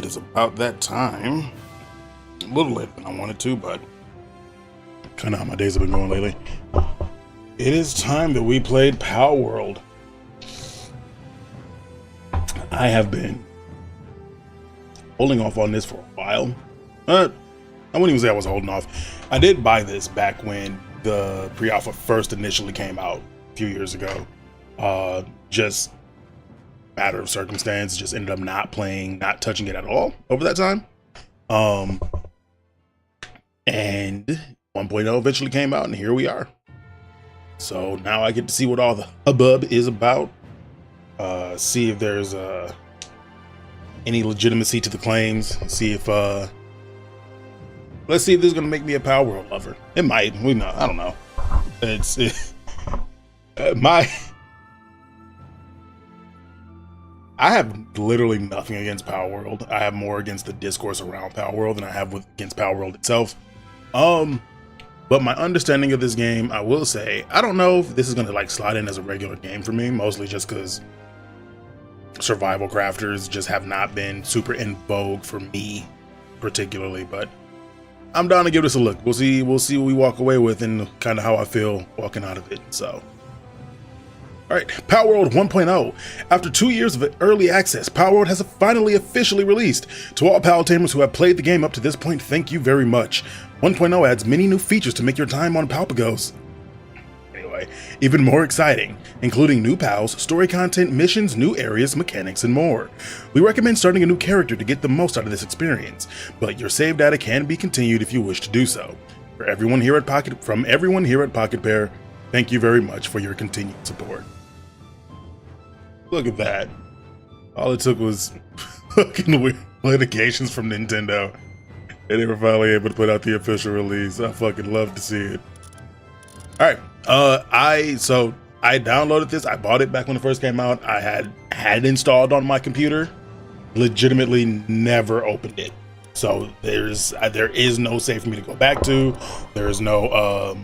is about that time. A little later than I wanted to, but kind of how my days have been going lately. It is time that we played Palworld. I have been holding off on this for a while. I wouldn't even say I was holding off. I did buy this back when the pre-alpha first initially came out a few years ago. Just matter of circumstance, just ended up not touching it at all over that time. And 1.0 eventually came out, and here we are. So now I get to see what all the hubbub is about. See if there's any legitimacy to the claims. See if let's see if this is gonna make me a Palworld lover. It might. We know. I don't know. I have literally nothing against Palworld. I have more against the discourse around Palworld than I have against Palworld itself. But my understanding of this game, I will say, I don't know if this is gonna like slide in as a regular game for me, mostly just because survival crafters just have not been super in vogue for me particularly, but I'm down to give this a look. We'll see what we walk away with and kind of how I feel walking out of it. So all right, Palworld 1.0. After 2 years of early access, Palworld has finally officially released. To all Paltamers who have played the game up to this point, thank you very much. 1.0 adds many new features to make your time on Palpagos even more exciting, including new pals, story content, missions, new areas, mechanics, and more. We recommend starting a new character to get the most out of this experience, but your save data can be continued if you wish to do so. From everyone here at Pocket Pair, thank you very much for your continued support. Look at that. All it took was fucking litigations from Nintendo, and they were finally able to put out the official release. I fucking love to see it. All right. I downloaded this. I bought it back when it first came out. I had it installed on my computer. Legitimately never opened it. So there is no save for me to go back to. There's no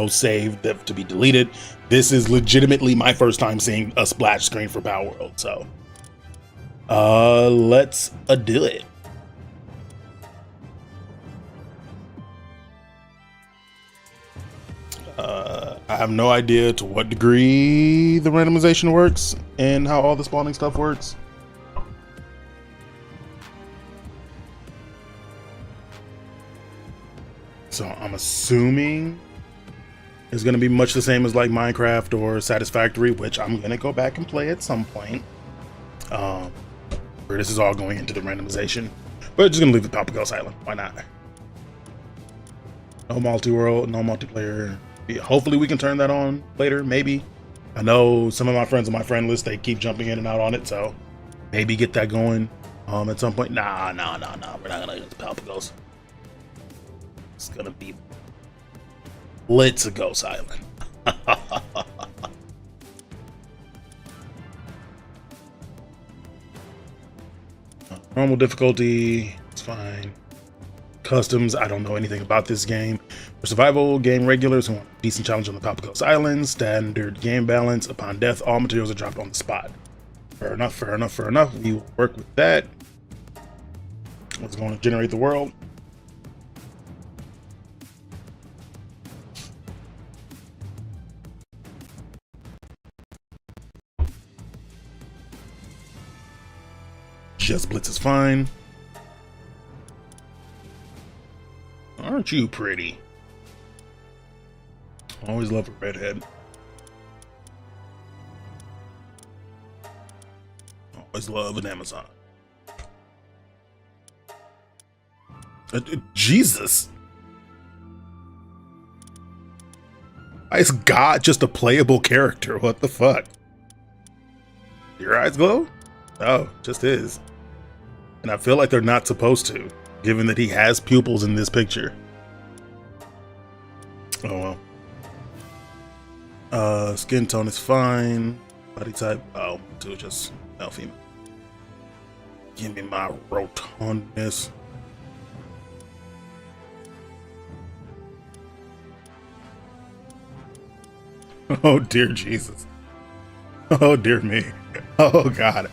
save to be deleted. This is legitimately my first time seeing a splash screen for Palworld. So let's do it. I have no idea to what degree the randomization works and how all the spawning stuff works. So I'm assuming it's going to be much the same as like Minecraft or Satisfactory, which I'm going to go back and play at some point. Where this is all going into the randomization. But just going to leave the Palpagos Island. Why not? No multi-world, no multiplayer. Hopefully we can turn that on later, maybe. I know some of my friends on my friend list, they keep jumping in and out on it, so maybe get that going at some point. Nah, we're not gonna get the Palpagos. It's gonna be Let's Go Silent. Normal difficulty, it's fine. Customs, I don't know anything about this game. For survival game regulars who want a decent challenge on the Palpagos Island, standard game balance. Upon death, all materials are dropped on the spot. Fair enough. We will work with that. Let's go and generate the world. Just Blitz is fine. Aren't you pretty? Always love a redhead. Always love an Amazon. Jesus! Is God just a playable character? What the fuck? Your eyes glow? Oh, just his. And I feel like they're not supposed to, given that he has pupils in this picture. Oh well. Skin tone is fine. Body type, oh, do just male female. Give me my rotundness. Oh dear Jesus. Oh dear me. Oh God.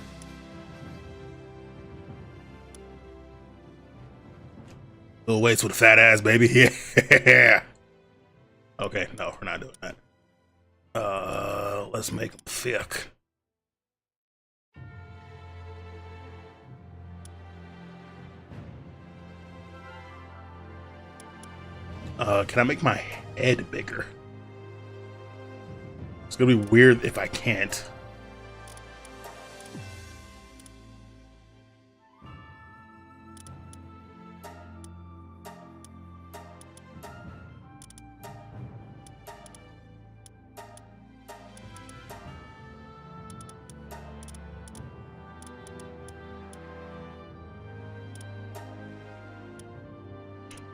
Little weights with a fat ass, baby. Yeah. Okay, no, we're not doing that. Let's make them thick. Can I make my head bigger? It's gonna be weird if I can't.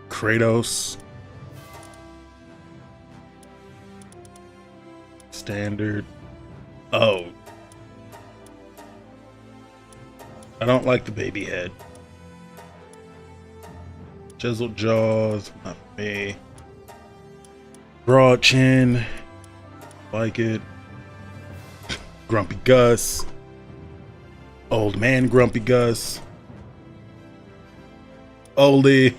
Kratos. Standard. Oh. I don't like the baby head. Chiseled jaws, not for me. Broad chin. Like it. Grumpy Gus. Old man Grumpy Gus. Oldie.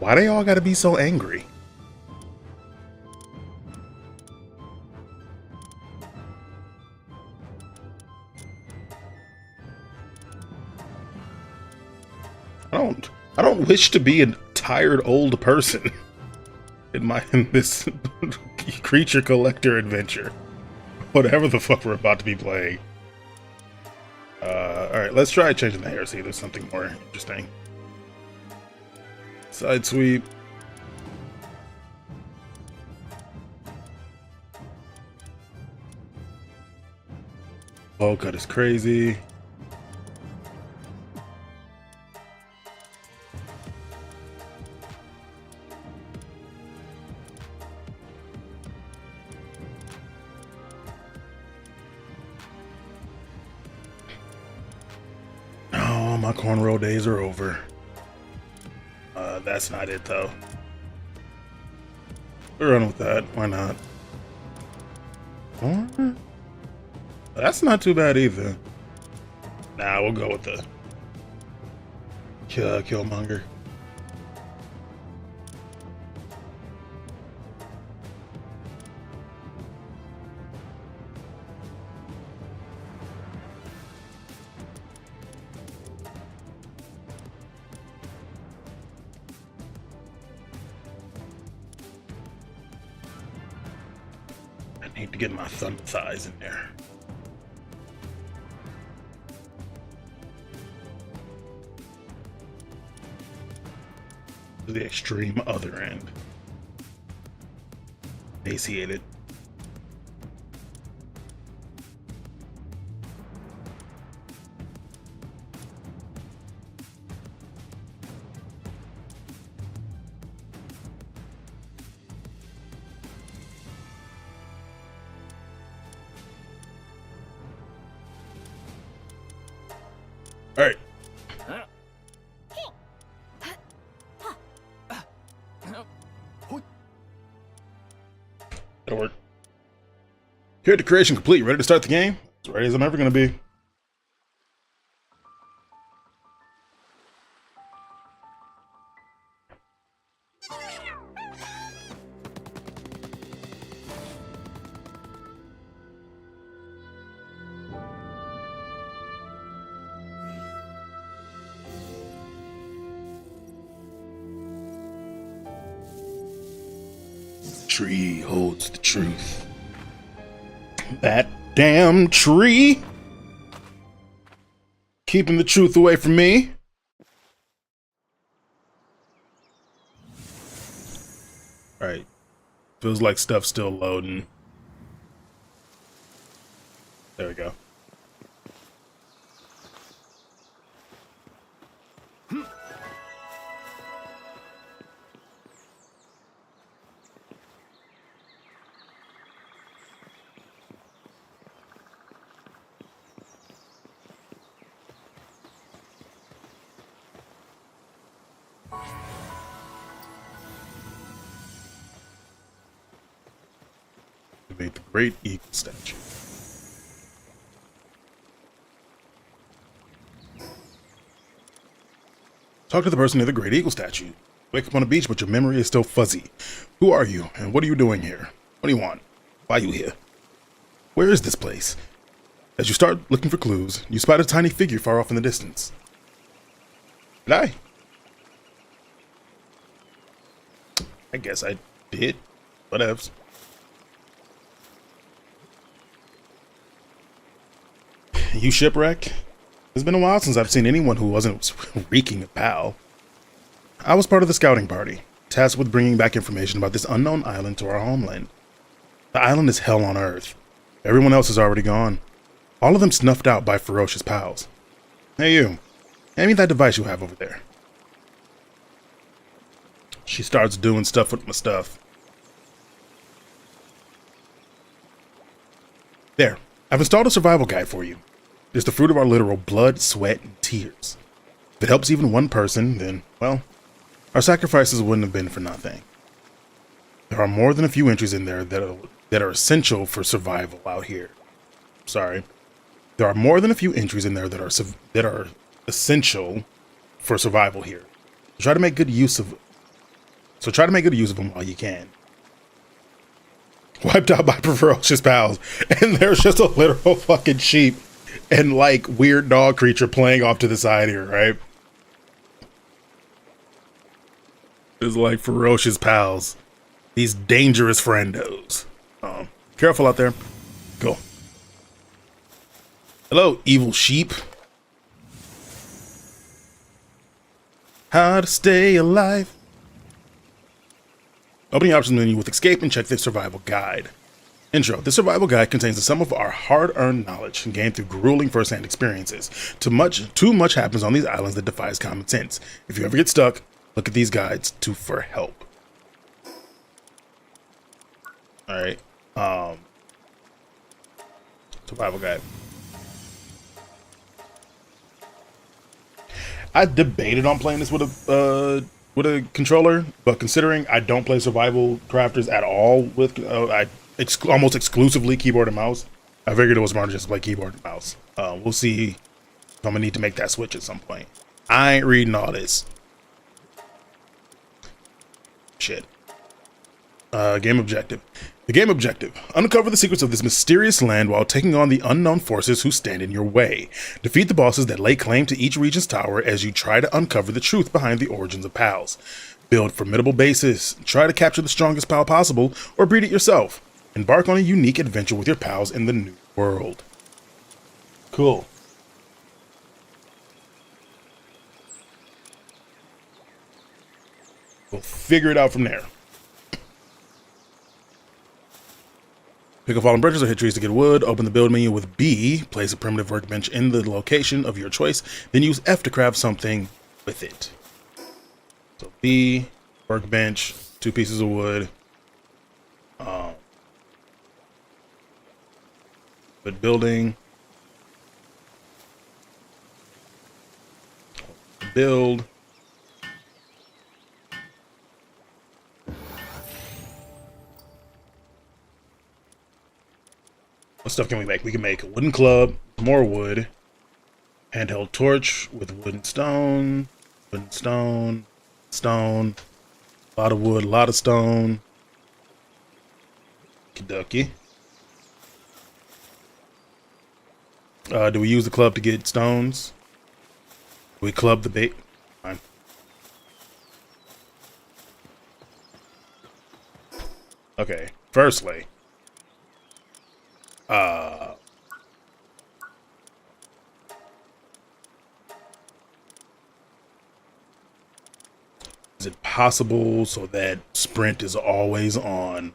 Why they all gotta be so angry? I don't wish to be a tired old person in this creature collector adventure. Whatever the fuck we're about to be playing. Alright, let's try changing the hair, see if there's something more interesting. Side sweep. Bowl cut is crazy. Oh, my cornrow days are over. That's not it though. We'll run with that. Why not? That's not too bad either. Nah, we'll go with the Killmonger. I need to get my thumb thighs in there. To the extreme other end. Emaciated. All right. That'll work. Character creation complete. Ready to start the game? As ready as I'm ever going to be. Tree holds the truth. That damn tree! Keeping the truth away from me. Alright. Feels like stuff's still loading. There we go. activate the Great Eagle statue. Talk to the person near the Great Eagle statue. Wake up on the beach, but your memory is still fuzzy. Who are you, and what are you doing here? What do you want? Why are you here? Where is this place? As you start looking for clues, you spot a tiny figure far off in the distance. Did I guess I did. Whatevs. You shipwreck? It's been a while since I've seen anyone who wasn't reeking of pal. I was part of the scouting party, tasked with bringing back information about this unknown island to our homeland. The island is hell on earth. Everyone else is already gone. All of them snuffed out by ferocious pals. Hey you, hand me that device you have over there. She starts doing stuff with my stuff. There, I've installed a survival guide for you. It's the fruit of our literal blood, sweat, and tears. If it helps even one person, then, well, our sacrifices wouldn't have been for nothing. There are more than a few entries in there that are essential for survival out here. Sorry. There are more than a few entries in there that are essential for survival here. Try to make good use of them while you can. Wiped out by ferocious pals, and there's just a literal fucking sheep and like weird dog creature playing off to the side here, right? It's like ferocious pals. These dangerous friendos. Careful out there. Go. Hello, evil sheep. How to stay alive. Open the options menu with escape and check the survival guide. Intro. This survival guide contains the sum of our hard-earned knowledge gained through grueling first-hand experiences. Too much happens on these islands that defies common sense. If you ever get stuck, look at these guides for help. Alright. Survival guide. I debated on playing this with a controller, but considering I don't play survival crafters at all with almost exclusively keyboard and mouse, I figured it was smarter just to play keyboard and mouse. We'll see if I'm gonna need to make that switch at some point. I ain't reading all this shit. Game objective. The game objective. Uncover the secrets of this mysterious land while taking on the unknown forces who stand in your way. Defeat the bosses that lay claim to each region's tower as you try to uncover the truth behind the origins of pals. Build formidable bases. Try to capture the strongest pal possible or breed it yourself. Embark on a unique adventure with your pals in the new world. Cool. We'll figure it out from there. Pick up fallen branches or hit trees to get wood. Open the build menu with B. Place a primitive workbench in the location of your choice. Then use F to craft something with it. So B, workbench, 2 pieces of wood. Good building. Build. What stuff can we make? We can make a wooden club, more wood, handheld torch with wooden stone, stone, a lot of wood, a lot of stone. Kentucky. Do we use the club to get stones? Do we club the bait? Fine. Okay, firstly. Is it possible so that sprint is always on?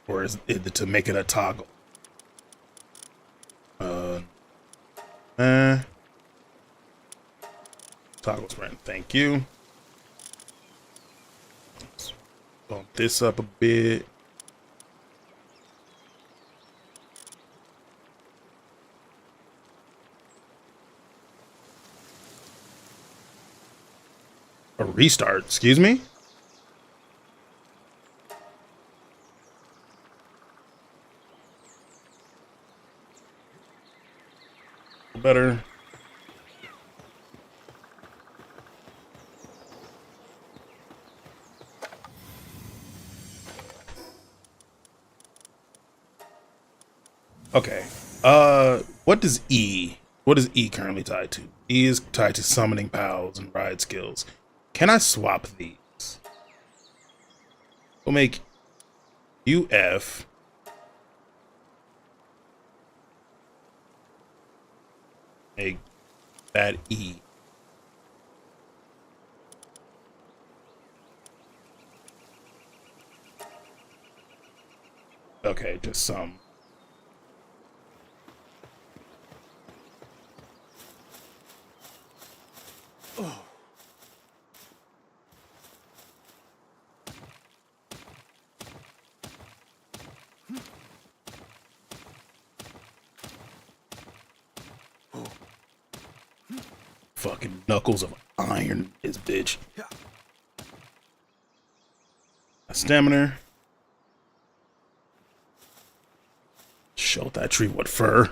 Or is it to make it a toggle? Toggle sprint, thank you. Let's bump this up a bit. A restart, excuse me? better. Okay. What does E? What is E currently tied to? E is tied to summoning pals and ride skills. Can I swap these? We'll make UF. Make that E. Okay, just some. Oh. Fucking knuckles of iron, this bitch. A stamina. Show that tree what fur.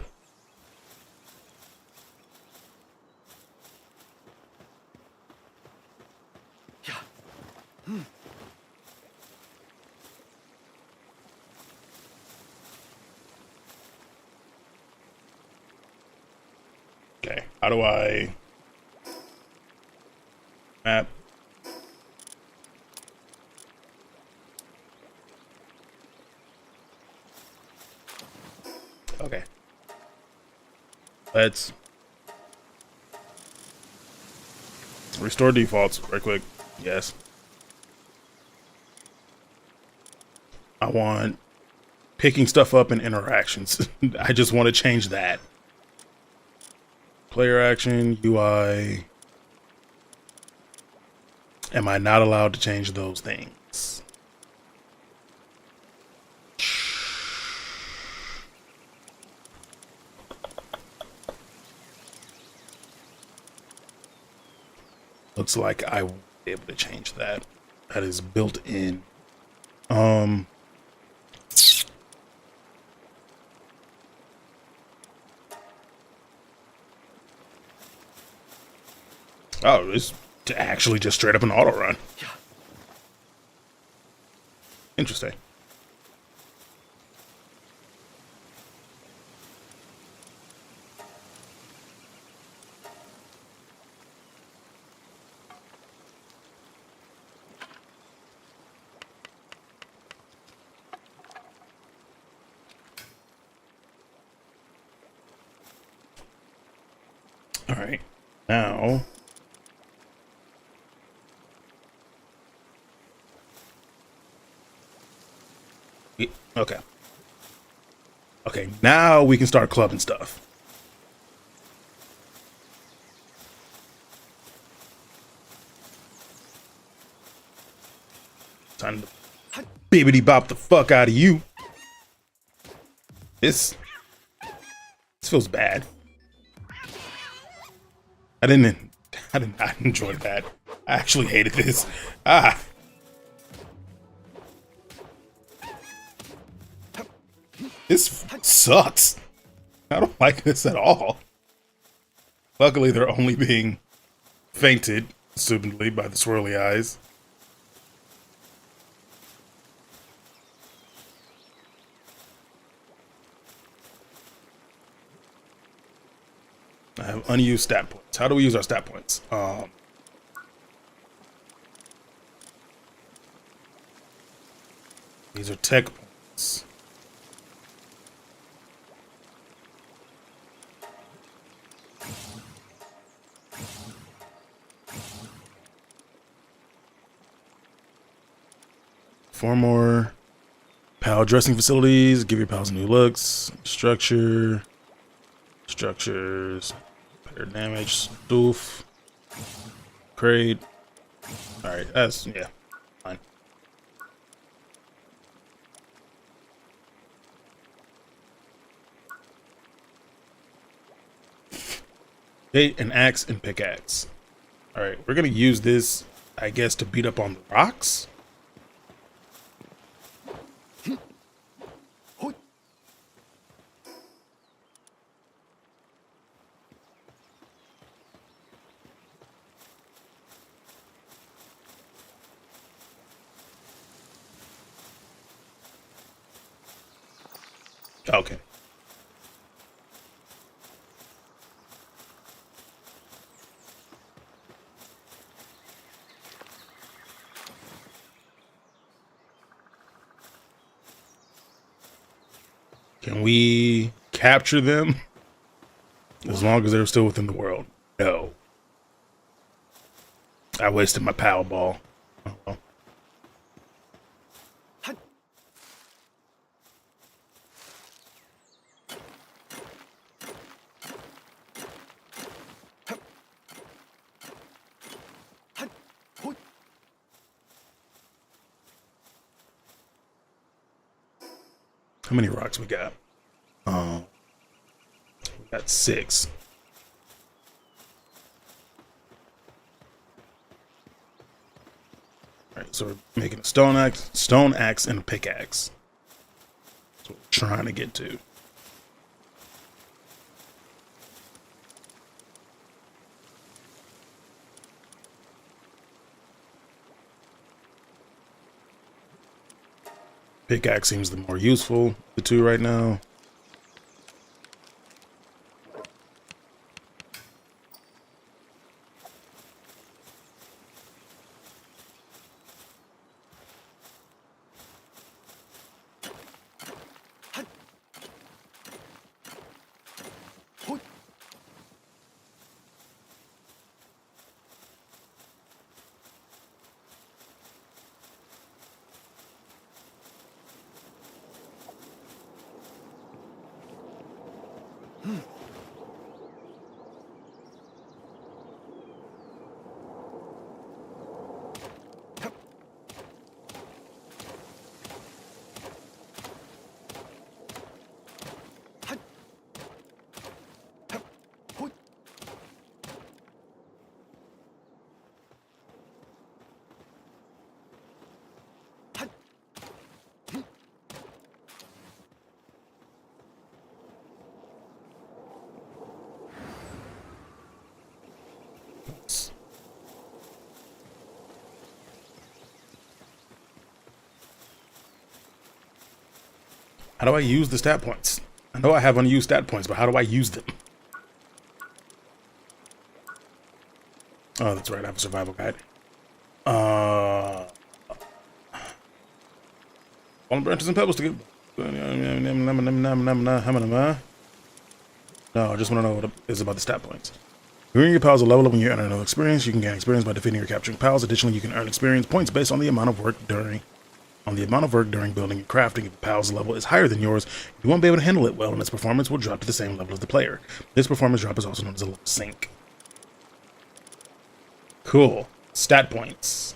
Okay, how do I map? Okay. Let's restore defaults right quick. Yes. I want picking stuff up in interactions. I just want to change that. Player action, UI. Am I not allowed to change those things? Looks like I won't be able to change that. That is built in. Oh, it's actually just straight up an auto run. Interesting. All right, now okay. Okay, now we can start clubbing stuff. Time to bibbity bop the fuck out of you. This feels bad. I did not enjoy that. I actually hated this. Ah. This sucks. I don't like this at all. Luckily, they're only being fainted, assumedly, by the swirly eyes. I have unused stat points. How do we use our stat points? These are tech points. Four more. Pal dressing facilities. Give your pals new looks. Structure. Structures. Better damage. Stoof. Crate. Alright, that's, yeah. Fine. Gate and axe and pickaxe. Alright, we're gonna use this, I guess, to beat up on the rocks. Okay. Can we capture them? As long as they're still within the world. No. I wasted my power ball. Oh, well. How many rocks we got? We got 6. All right, so we're making a stone axe, and a pickaxe. That's what we're trying to get to. Pickaxe seems the more useful of the two right now. How do I use the stat points? I know I have unused stat points, but how do I use them? Oh, that's right. I have a survival guide. Fallen branches and pebbles to get. No, I just want to know what it is about the stat points. Viewing your pals a level up when you earn another experience. You can gain experience by defeating or capturing pals. Additionally, you can earn experience points based on the amount of work during building and crafting. If the pal's level is higher than yours, you won't be able to handle it well, and its performance will drop to the same level as the player. This performance drop is also known as a level sink. Cool. Stat points.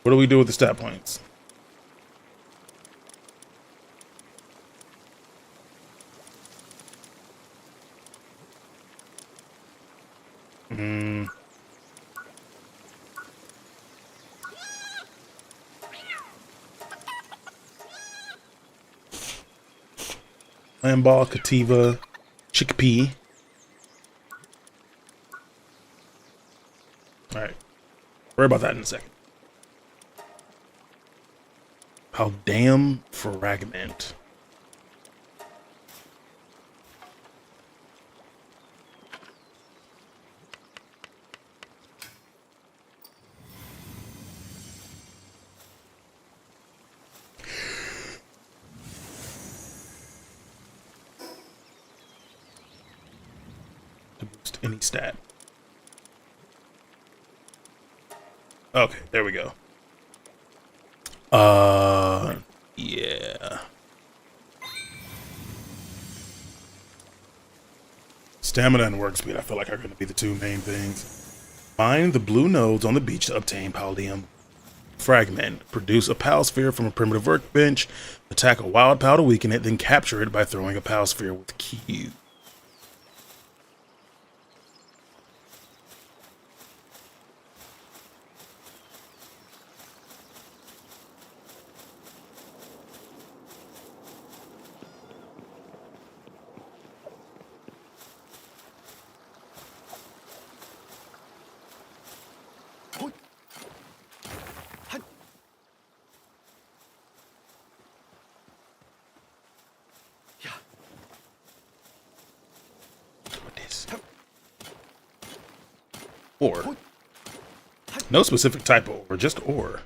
What do we do with the stat points? Lamball, Cativa, Chickpea. Alright. Worry about that in a second. How damn fragment. To boost any stat. Okay, there we go. Yeah. Stamina and work speed, I feel like, are going to be the two main things. Find the blue nodes on the beach to obtain Paldium. Fragment. Produce a Pal Sphere from a primitive workbench. Attack a wild Pal to weaken it, then capture it by throwing a Pal Sphere with Q. Ore. No specific type of ore, just ore.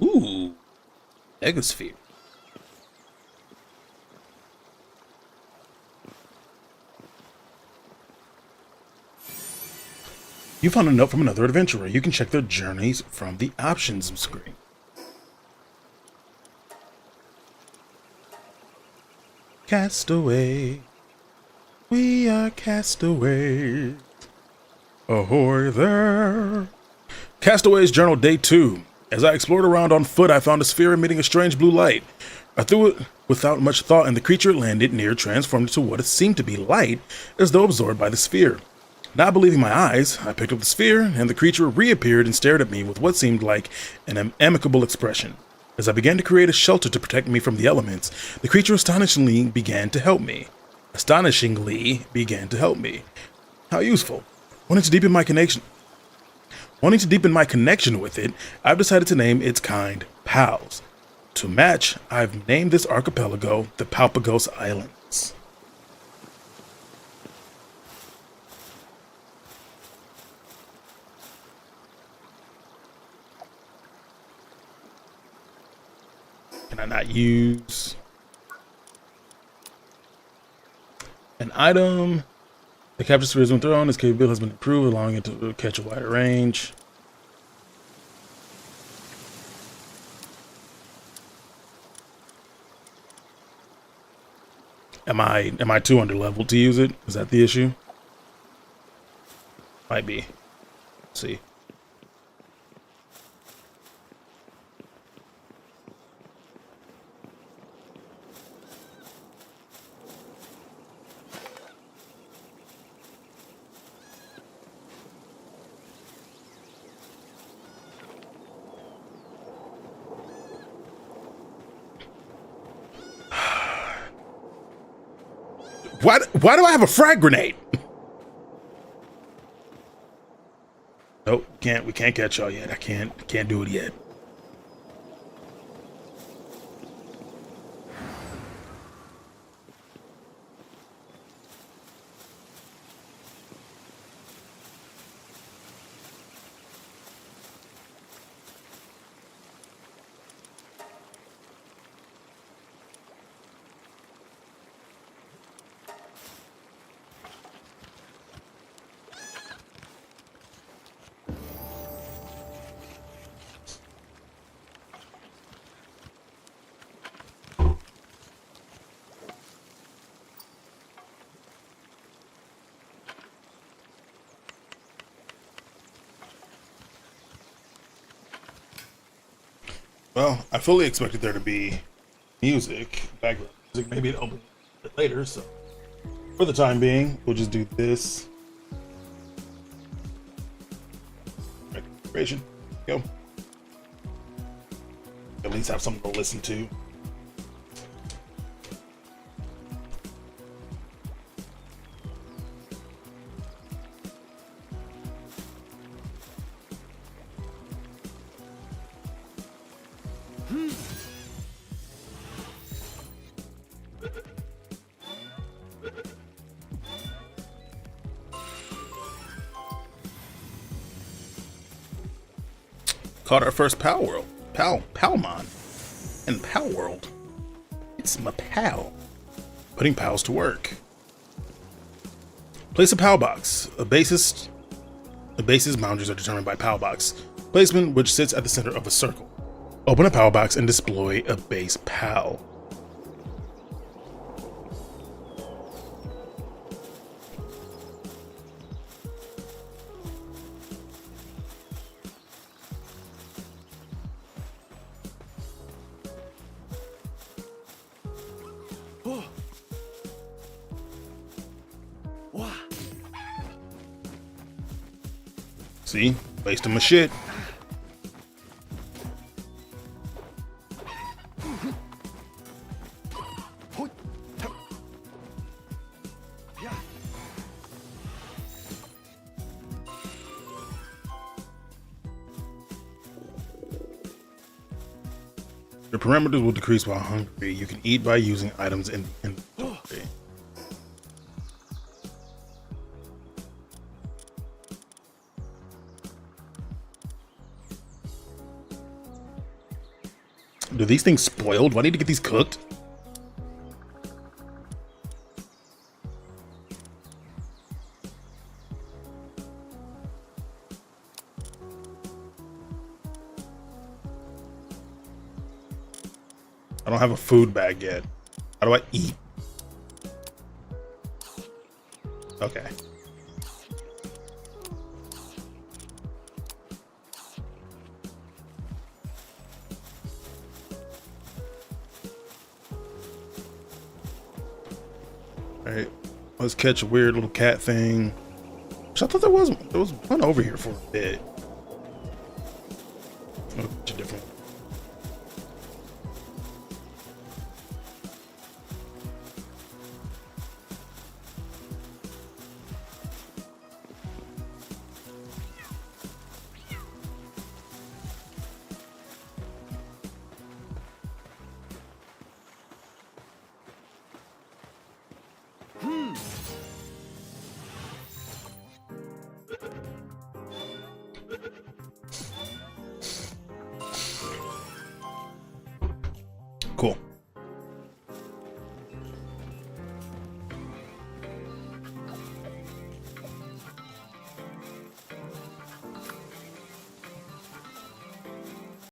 Ooh, Megasphere. You found a note from another adventurer. You can check their journeys from the options screen. Castaway. We are castaways. Ahoy there. Castaway's Journal Day 2. As I explored around on foot, I found a sphere emitting a strange blue light. I threw it without much thought, and the creature it landed near transformed into what seemed to be light, as though absorbed by the sphere. Not believing my eyes, I picked up the sphere, and the creature reappeared and stared at me with what seemed like an amicable expression. As I began to create a shelter to protect me from the elements, the creature astonishingly began to help me. How useful. Wanting to deepen my connection with it, I've decided to name its kind Pals. To match, I've named this archipelago the Palpagos Islands. Can I not use an item? The capture spheres when thrown, its capability has been improved, allowing it to catch a wider range. Am I too underleveled to use it? Is that the issue? Might be. Let's see. Why do I have a frag grenade? Nope, we can't catch y'all yet. I can't do it yet. Well, I fully expected there to be background music. Maybe it'll be a bit later, so for the time being, we'll just do this. Configuration. Go. At least have something to listen to. Caught our first Palworld. Palmon. And Palworld. It's my pal. Putting pals to work. Place a pal box. A base's boundaries are determined by pal box placement, which sits at the center of a circle. Open a pal box and display a base pal. See? Wasting my shit. Your parameters will decrease while hungry. You can eat by using items in the inventory. Do these things spoiled? Do I need to get these cooked? I don't have a food bag yet. How do I eat? Okay. Alright. Let's catch a weird little cat thing. Which I thought there was one over here for a bit.